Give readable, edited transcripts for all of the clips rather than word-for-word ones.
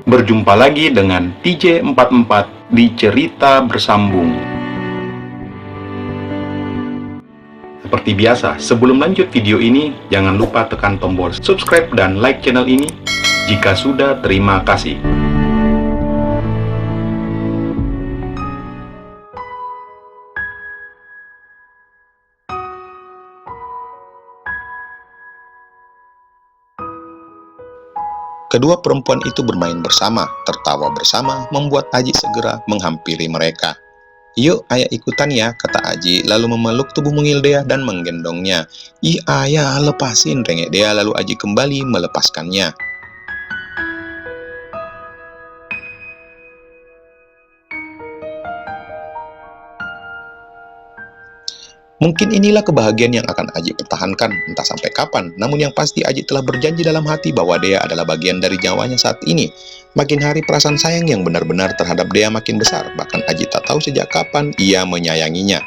Berjumpa lagi dengan TJ44 di Cerita Bersambung. Seperti biasa, sebelum lanjut video ini, jangan lupa tekan tombol subscribe dan like channel ini. Jika sudah, terima kasih. Kedua perempuan itu bermain bersama, tertawa bersama, membuat Aji segera menghampiri mereka. "Yuk, ayah ikutan ya," kata Aji, lalu memeluk tubuh mungil Dea dan menggendongnya. "Ih, ayah, lepasin," rengek Dea, lalu Aji kembali melepaskannya. Mungkin inilah kebahagiaan yang akan Aji pertahankan, entah sampai kapan. Namun yang pasti Aji telah berjanji dalam hati bahwa Dea adalah bagian dari nyawanya saat ini. Makin hari perasaan sayang yang benar-benar terhadap Dea makin besar. Bahkan Aji tak tahu sejak kapan ia menyayanginya.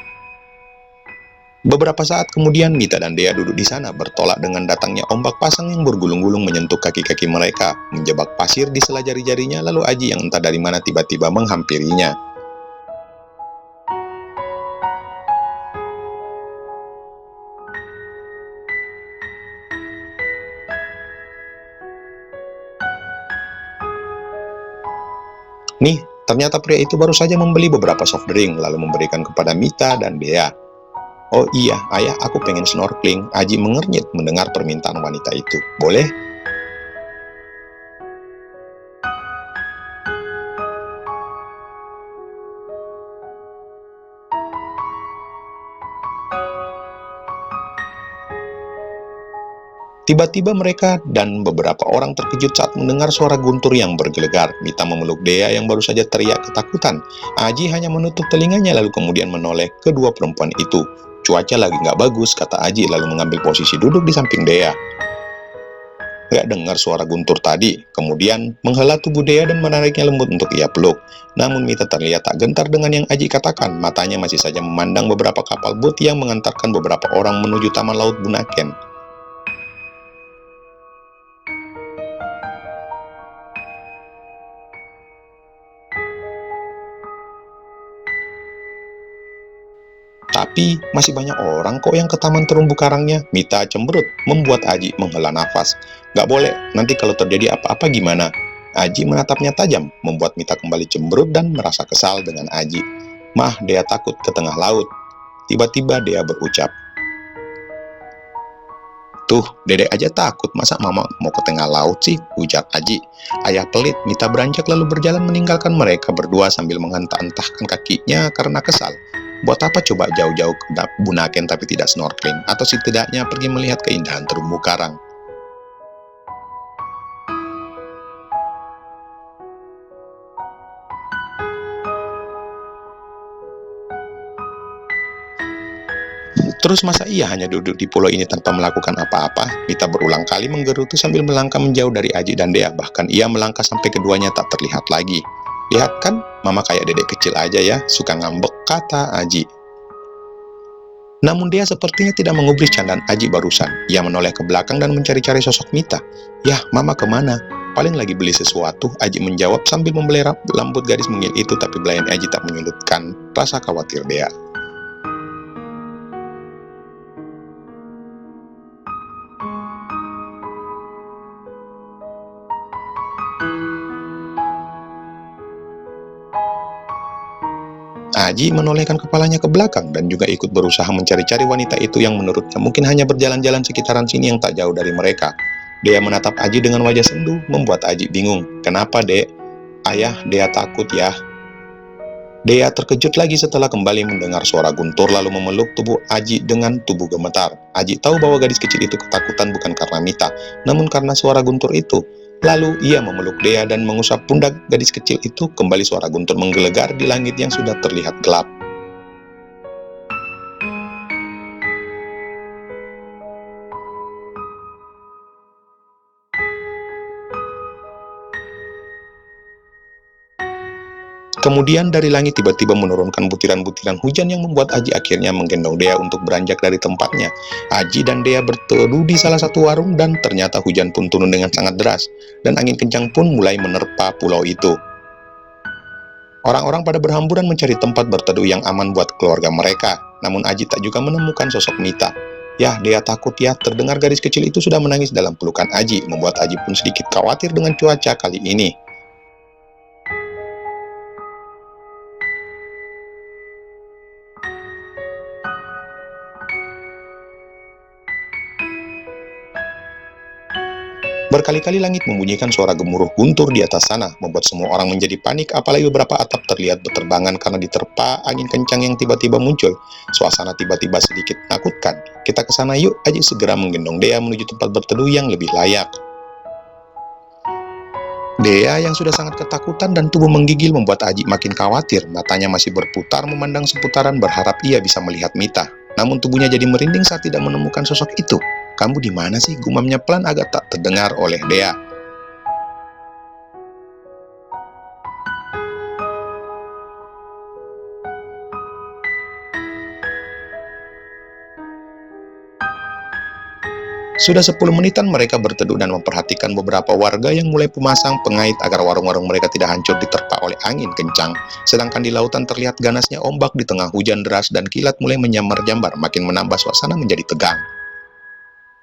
Beberapa saat kemudian, Mita dan Dea duduk di sana bertolak dengan datangnya ombak pasang yang bergulung-gulung menyentuh kaki-kaki mereka, menjebak pasir di sela jari-jarinya, lalu Aji yang entah dari mana tiba-tiba menghampirinya. "Nih, ternyata pria itu baru saja membeli beberapa soft drink, lalu memberikan kepada Mita dan Dea." "Oh iya, ayah, aku pengen snorkeling." Aji mengernyit mendengar permintaan wanita itu. "Boleh?" Tiba-tiba mereka dan beberapa orang terkejut saat mendengar suara guntur yang bergelegar. Mita memeluk Dea yang baru saja teriak ketakutan. Aji hanya menutup telinganya lalu kemudian menoleh kedua perempuan itu. "Cuaca lagi nggak bagus," kata Aji lalu mengambil posisi duduk di samping Dea. "Nggak dengar suara guntur tadi?" Kemudian menghela tubuh Dea dan menariknya lembut untuk ia peluk. Namun Mita terlihat tak gentar dengan yang Aji katakan. Matanya masih saja memandang beberapa kapal bot yang mengantarkan beberapa orang menuju taman laut Bunaken. "Tapi masih banyak orang kok yang ke taman terumbu karangnya," Mita cemberut, membuat Aji menghela nafas. "Nggak boleh, nanti kalau terjadi apa-apa gimana?" Aji menatapnya tajam, membuat Mita kembali cemberut dan merasa kesal dengan Aji. "Mah, Dea takut ke tengah laut." Tiba-tiba Dea berucap. "Tuh, dedek aja takut, masa mama mau ke tengah laut sih?" ujar Aji. "Ayah pelit." Mita beranjak lalu berjalan meninggalkan mereka berdua sambil menghentak-hentakkan kakinya karena kesal. Buat apa coba jauh-jauh ke Bunaken tapi tidak snorkeling, atau setidaknya pergi melihat keindahan terumbu karang. Terus masa ia hanya duduk di pulau ini tanpa melakukan apa-apa? Mita berulang kali menggerutu sambil melangkah menjauh dari Aji dan Dea. Bahkan ia melangkah sampai keduanya tak terlihat lagi. "Lihat kan, mama kayak dedek kecil aja ya, suka ngambek," kata Aji. Namun Dea sepertinya tidak mengubris candaan Aji barusan. Ia menoleh ke belakang dan mencari-cari sosok Mita. "Yah, mama kemana?" "Paling lagi beli sesuatu," Aji menjawab sambil membelai rambut gadis mungil itu, tapi belayan Aji tak menyurutkan rasa khawatir Dea. Aji menolehkan kepalanya ke belakang dan juga ikut berusaha mencari-cari wanita itu yang menurutnya mungkin hanya berjalan-jalan sekitaran sini yang tak jauh dari mereka. Dea menatap Aji dengan wajah sendu, membuat Aji bingung. "Kenapa, Dek?" "Ayah, Dea takut ya." Dea terkejut lagi setelah kembali mendengar suara guntur lalu memeluk tubuh Aji dengan tubuh gemetar. Aji tahu bahwa gadis kecil itu ketakutan bukan karena Mita, namun karena suara guntur itu. Lalu ia memeluk Dea dan mengusap pundak gadis kecil itu. Kembali suara guntur menggelegar di langit yang sudah terlihat gelap. Kemudian dari langit tiba-tiba menurunkan butiran-butiran hujan yang membuat Aji akhirnya menggendong Dea untuk beranjak dari tempatnya. Aji dan Dea berteduh di salah satu warung dan ternyata hujan pun turun dengan sangat deras. Dan angin kencang pun mulai menerpa pulau itu. Orang-orang pada berhamburan mencari tempat berteduh yang aman buat keluarga mereka. Namun Aji tak juga menemukan sosok Mita. Yah, Dea takut ya, terdengar gadis kecil itu sudah menangis dalam pelukan Aji, membuat Aji pun sedikit khawatir dengan cuaca kali ini. Berkali-kali langit membunyikan suara gemuruh guntur di atas sana, membuat semua orang menjadi panik, apalagi beberapa atap terlihat berterbangan karena diterpa angin kencang yang tiba-tiba muncul. Suasana tiba-tiba sedikit menakutkan. Kita ke sana yuk, Aji segera menggendong Dea menuju tempat berteduh yang lebih layak. Dea yang sudah sangat ketakutan dan tubuh menggigil membuat Aji makin khawatir. Matanya masih berputar memandang seputaran berharap ia bisa melihat Mita. Namun tubuhnya jadi merinding saat tidak menemukan sosok itu. "Kamu di mana sih?" gumamnya pelan agak tak terdengar oleh Dea. Sudah 10 menitan mereka berteduh dan memperhatikan beberapa warga yang mulai pemasang pengait agar warung-warung mereka tidak hancur diterpa oleh angin kencang. Sedangkan di lautan terlihat ganasnya ombak di tengah hujan deras dan kilat mulai menyambar-jambar, makin menambah suasana menjadi tegang.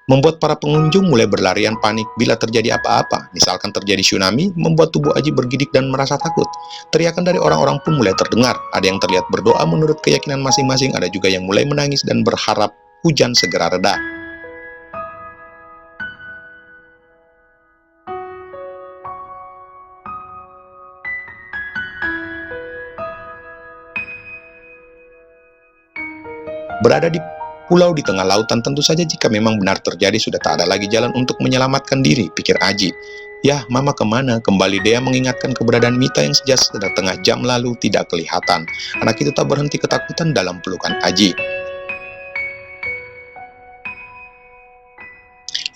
Membuat para pengunjung mulai berlarian panik bila terjadi apa-apa. Misalkan terjadi tsunami, membuat tubuh Aji bergidik dan merasa takut. Teriakan dari orang-orang pun mulai terdengar. Ada yang terlihat berdoa menurut keyakinan masing-masing, ada juga yang mulai menangis dan berharap hujan segera reda. Berada di pulau di tengah lautan tentu saja jika memang benar terjadi sudah tak ada lagi jalan untuk menyelamatkan diri, pikir Aji. Yah, Mama kemana? Kembali Dea mengingatkan keberadaan Mita yang sejak setengah jam lalu tidak kelihatan. Anak itu tak berhenti ketakutan dalam pelukan Aji.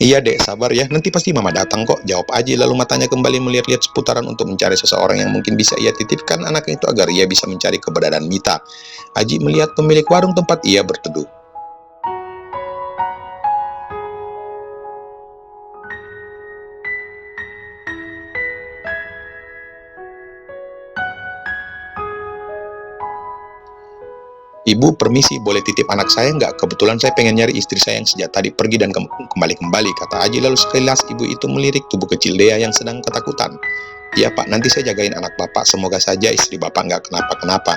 "Iya dek, sabar ya, nanti pasti Mama datang kok," jawab Aji lalu matanya kembali melihat-lihat seputaran untuk mencari seseorang yang mungkin bisa ia titipkan anaknya itu agar ia bisa mencari keberadaan Mita. Aji melihat pemilik warung tempat ia berteduh. "Ibu, permisi, boleh titip anak saya nggak? Kebetulan saya pengen nyari istri saya yang sejak tadi pergi dan kembali-kembali," kata Aji lalu sekilas ibu itu melirik tubuh kecil Dea yang sedang ketakutan. "Iya Pak, nanti saya jagain anak Bapak, semoga saja istri Bapak nggak kenapa-kenapa."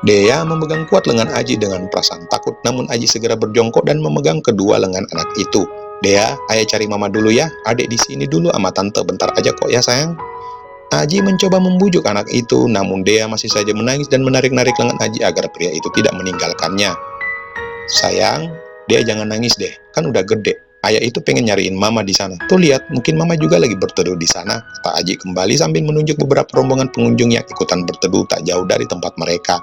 Dea memegang kuat lengan Aji dengan perasaan takut, namun Aji segera berjongkok dan memegang kedua lengan anak itu. "Dea, ayah cari Mama dulu ya, adik di sini dulu sama tante, bentar aja kok ya sayang." Aji mencoba membujuk anak itu, namun Dea masih saja menangis dan menarik-narik lengan Aji agar pria itu tidak meninggalkannya. "Sayang, Dea jangan nangis deh, kan udah gede. Ayah itu pengen nyariin Mama di sana. Tuh lihat, mungkin Mama juga lagi berteduh di sana," kata Aji kembali sambil menunjuk beberapa rombongan pengunjung yang ikutan berteduh tak jauh dari tempat mereka.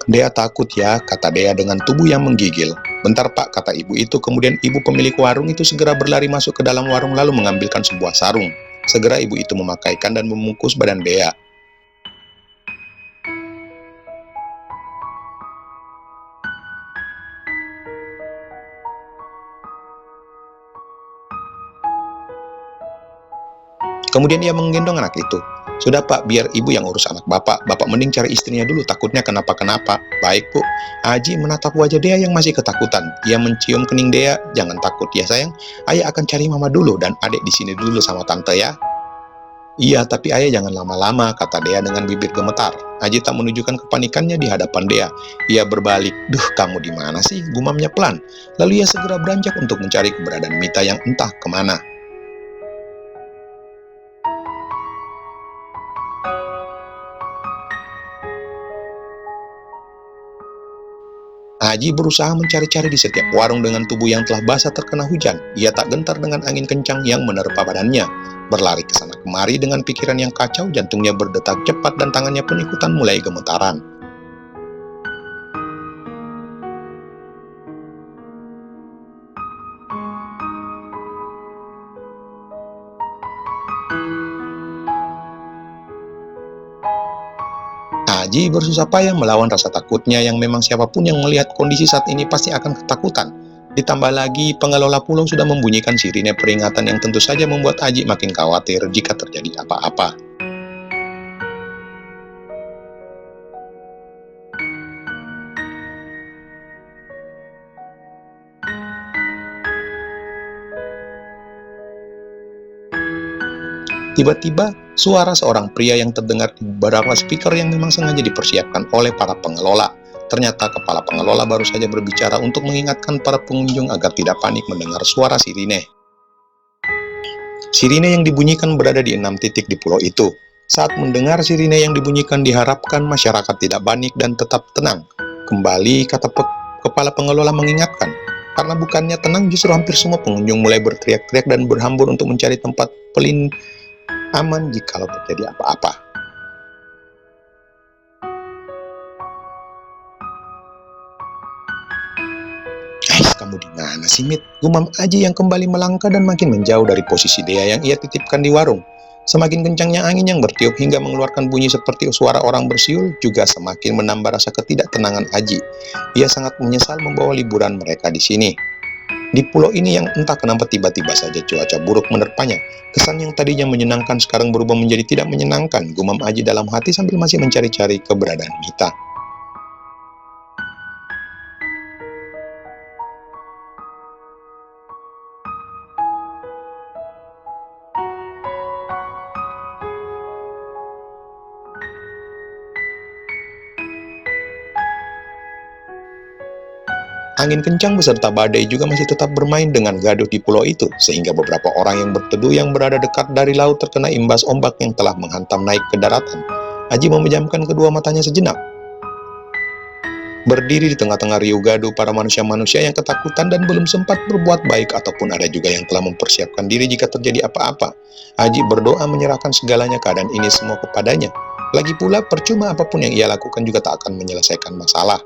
"Dea takut ya," kata Dea dengan tubuh yang menggigil. "Bentar Pak," kata ibu itu. Kemudian ibu pemilik warung itu segera berlari masuk ke dalam warung lalu mengambilkan sebuah sarung. Segera ibu itu memakaikan dan membungkus badan Dea. Kemudian ia menggendong anak itu. "Sudah Pak, biar ibu yang urus anak Bapak. Bapak mending cari istrinya dulu, takutnya kenapa-kenapa." "Baik Bu." Aji menatap wajah Dea yang masih ketakutan. Ia mencium kening Dea. "Jangan takut ya sayang. Ayah akan cari Mama dulu dan adik di sini dulu sama tante ya." "Iya, tapi ayah jangan lama-lama," kata Dea dengan bibir gemetar. Aji tak menunjukkan kepanikannya di hadapan Dea. Ia berbalik. "Duh, kamu di mana sih?" gumamnya pelan. Lalu ia segera beranjak untuk mencari keberadaan Mita yang entah kemana. Aji berusaha mencari-cari di setiap warung dengan tubuh yang telah basah terkena hujan. Ia tak gentar dengan angin kencang yang menerpa badannya. Berlari ke sana kemari dengan pikiran yang kacau, jantungnya berdetak cepat dan tangannya pun ikutan mulai gemetaran. Aji bersusah payah melawan rasa takutnya yang memang siapapun yang melihat kondisi saat ini pasti akan ketakutan. Ditambah lagi, pengelola pulau sudah membunyikan sirine peringatan yang tentu saja membuat Aji makin khawatir jika terjadi apa-apa. Tiba-tiba, suara seorang pria yang terdengar di beberapa speaker yang memang sengaja dipersiapkan oleh para pengelola. Ternyata kepala pengelola baru saja berbicara untuk mengingatkan para pengunjung agar tidak panik mendengar suara sirine. Sirine yang dibunyikan berada di 6 titik di pulau itu. Saat mendengar sirine yang dibunyikan diharapkan masyarakat tidak panik dan tetap tenang. Kembali kata kepala pengelola mengingatkan, karena bukannya tenang justru hampir semua pengunjung mulai berteriak-teriak dan berhambur untuk mencari tempat aman jikalau terjadi apa-apa. Kamu di mana sih, Mit? Gumam Aji yang kembali melangkah dan makin menjauh dari posisi Dea yang ia titipkan di warung. Semakin kencangnya angin yang bertiup hingga mengeluarkan bunyi seperti suara orang bersiul juga semakin menambah rasa ketidaktenangan Aji. Ia sangat menyesal membawa liburan mereka di sini. Di pulau ini yang entah kenapa tiba-tiba saja cuaca buruk menerpanya. Kesan yang tadinya menyenangkan sekarang berubah menjadi tidak menyenangkan, gumam Aji dalam hati sambil masih mencari-cari keberadaan Mita. Angin kencang beserta badai juga masih tetap bermain dengan gaduh di pulau itu, sehingga beberapa orang yang berteduh yang berada dekat dari laut terkena imbas ombak yang telah menghantam naik ke daratan. Aji memejamkan kedua matanya sejenak. Berdiri di tengah-tengah riuh gaduh para manusia-manusia yang ketakutan dan belum sempat berbuat baik ataupun ada juga yang telah mempersiapkan diri jika terjadi apa-apa. Aji berdoa menyerahkan segalanya keadaan ini semua kepadanya. Lagi pula percuma apapun yang ia lakukan juga tak akan menyelesaikan masalah.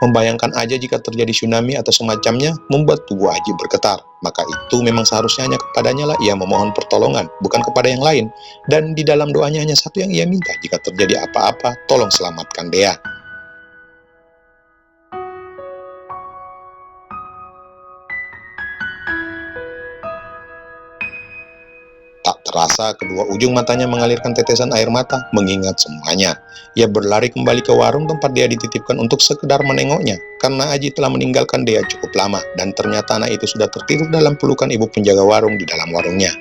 Membayangkan aja jika terjadi tsunami atau semacamnya membuat tubuh Aji bergetar. Maka itu memang seharusnya hanya kepadanya lah ia memohon pertolongan, bukan kepada yang lain. Dan di dalam doanya hanya satu yang ia minta, jika terjadi apa-apa, tolong selamatkan Dea. Tak terasa, kedua ujung matanya mengalirkan tetesan air mata, mengingat semuanya. Ia berlari kembali ke warung tempat dia dititipkan untuk sekedar menengoknya, karena Aji telah meninggalkan Dea cukup lama, dan ternyata anak itu sudah tertidur dalam pelukan ibu penjaga warung di dalam warungnya.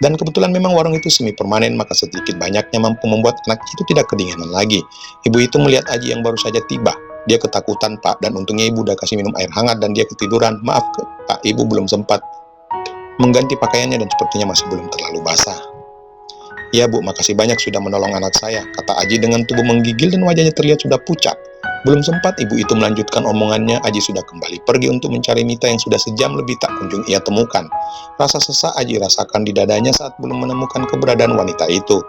Dan kebetulan memang warung itu semi permanen, maka sedikit banyaknya mampu membuat anak itu tidak kedinginan lagi. Ibu itu melihat Aji yang baru saja tiba. Dia ketakutan, Pak, dan untungnya ibu udah kasih minum air hangat dan dia ketiduran. Maaf, Pak, ibu belum sempat mengganti pakaiannya dan sepertinya masih belum terlalu basah. Ya, Bu, makasih banyak sudah menolong anak saya, kata Aji dengan tubuh menggigil dan wajahnya terlihat sudah pucat. Belum sempat ibu itu melanjutkan omongannya, Aji sudah kembali pergi untuk mencari Mita yang sudah sejam lebih tak kunjung ia temukan. Rasa sesak Aji rasakan di dadanya saat belum menemukan keberadaan wanita itu.